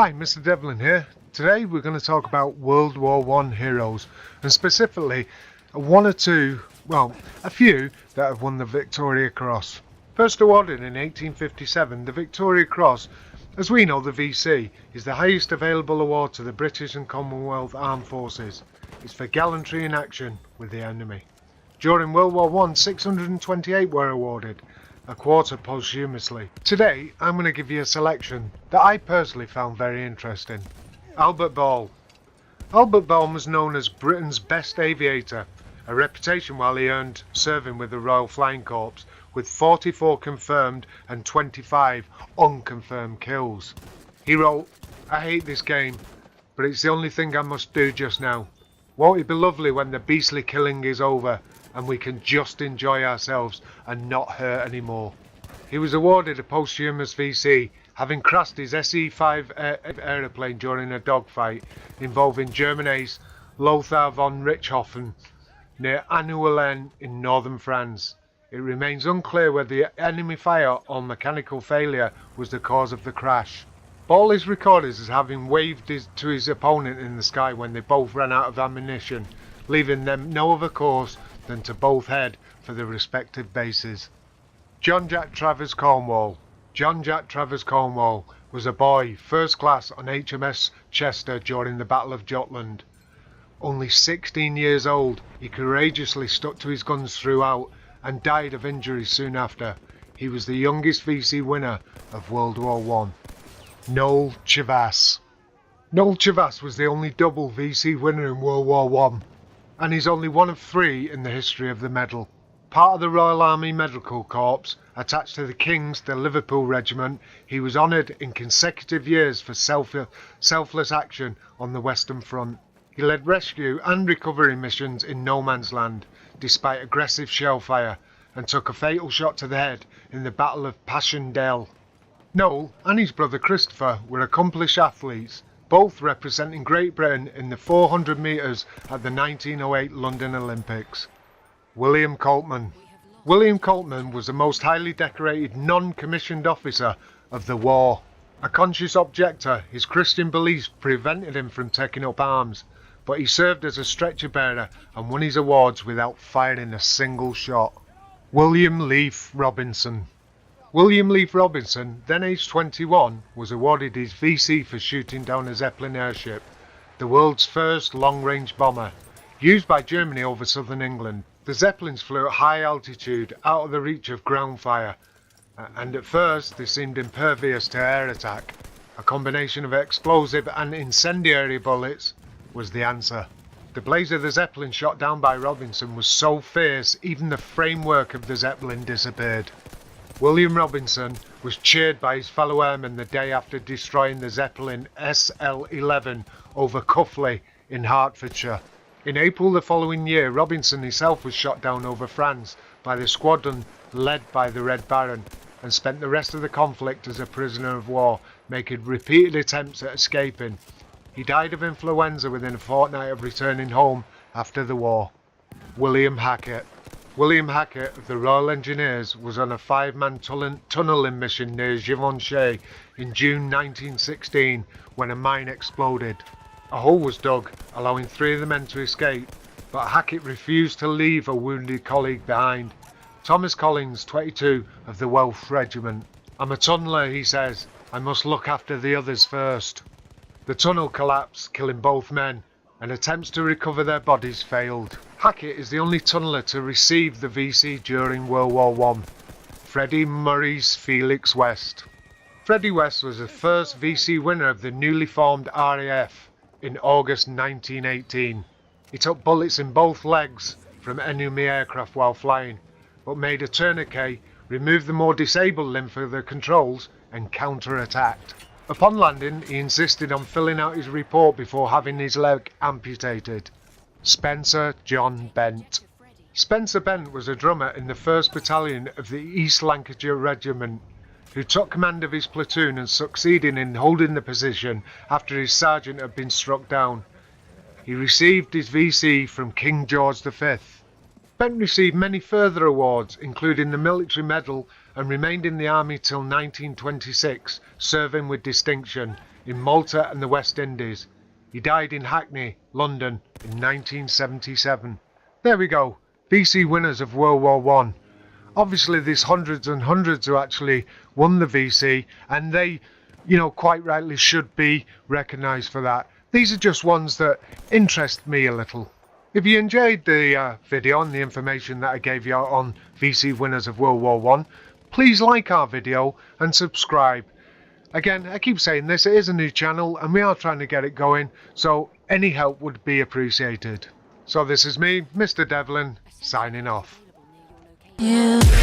Hi, Mr. Devlin here. Today we're going to talk about World War I heroes, and specifically a few that have won the Victoria Cross. First awarded in 1857, the Victoria Cross, as we know the VC, is the highest available award to the British and Commonwealth Armed Forces. It's for gallantry in action with the enemy. During World War I, 628 were awarded, a quarter posthumously. Today, I'm going to give you a selection that I personally found very interesting. Albert Ball. Albert Ball was known as Britain's best aviator, a reputation while he earned serving with the Royal Flying Corps, with 44 confirmed and 25 unconfirmed kills. He wrote, "I hate this game, but it's the only thing I must do just now. Won't it be lovely when the beastly killing is over and we can just enjoy ourselves and not hurt anymore?" He was awarded a posthumous VC, having crashed his SE-5 aeroplane during a dogfight involving German ace Lothar von Richthofen near Angoulême in northern France. It remains unclear whether the enemy fire or mechanical failure was the cause of the crash. Ball is recorded as having waved to his opponent in the sky when they both ran out of ammunition, leaving them no other course than to both head for their respective bases. John Jack Travers Cornwall. John Jack Travers Cornwall was a boy, first class on HMS Chester during the Battle of Jutland. Only 16 years old, he courageously stuck to his guns throughout and died of injuries soon after. He was the youngest VC winner of World War I. Noel Chavasse. Noel Chavasse was the only double VC winner in World War I, and he's only one of 3 in the history of the medal. Part of the Royal Army Medical Corps, attached to the King's, the Liverpool Regiment, he was honoured in consecutive years for selfless action on the Western Front. He led rescue and recovery missions in no man's land, despite aggressive shell fire, and took a fatal shot to the head in the Battle of Passchendaele. Noel and his brother Christopher were accomplished athletes, both representing Great Britain in the 400 metres at the 1908 London Olympics. William Coltman. William Coltman was the most highly decorated non-commissioned officer of the war. A conscious objector, his Christian beliefs prevented him from taking up arms, but he served as a stretcher bearer and won his awards without firing a single shot. William Leaf Robinson. William Leaf Robinson, then aged 21, was awarded his VC for shooting down a Zeppelin airship, the world's first long-range bomber, used by Germany over southern England. The Zeppelins flew at high altitude, out of the reach of ground fire, and at first they seemed impervious to air attack. A combination of explosive and incendiary bullets was the answer. The blaze of the Zeppelin shot down by Robinson was so fierce even the framework of the Zeppelin disappeared. William Robinson was cheered by his fellow airmen the day after destroying the Zeppelin SL-11 over Cuffley in Hertfordshire. In April the following year, Robinson himself was shot down over France by the squadron led by the Red Baron, and spent the rest of the conflict as a prisoner of war, making repeated attempts at escaping. He died of influenza within a fortnight of returning home after the war. William Hackett. William Hackett of the Royal Engineers was on a 5-man tunnelling mission near Givenchy in June 1916 when a mine exploded. A hole was dug, allowing 3 of the men to escape, but Hackett refused to leave a wounded colleague behind. Thomas Collins, 22, of the Welsh Regiment. "I'm a tunneler," he says. "I must look after the others first." The tunnel collapsed, killing both men, and attempts to recover their bodies failed. Hackett is the only tunneler to receive the VC during World War I. Freddie Murray's Felix West. Freddie West was the first VC winner of the newly formed RAF in August 1918. He took bullets in both legs from enemy aircraft while flying, but made a tourniquet, removed the more disabled limb for the controls, and counter-attacked. Upon landing, he insisted on filling out his report before having his leg amputated. Spencer John Bent. Spencer Bent was a drummer in the 1st Battalion of the East Lancashire Regiment, who took command of his platoon and succeeded in holding the position after his sergeant had been struck down. He received his VC from King George V. Bent received many further awards, including the Military Medal and remained in the army till 1926, serving with distinction in Malta and the West Indies. He died in Hackney, London in 1977. There we go, VC winners of World War One. Obviously there's hundreds and hundreds who actually won the VC, and they, quite rightly should be recognised for that. These are just ones that interest me a little. If you enjoyed the video and the information that I gave you on VC winners of World War One, please like our video and subscribe. Again, I keep saying this, it is a new channel and we are trying to get it going, so any help would be appreciated. So this is me, Mr. Devlin, signing off. Yeah.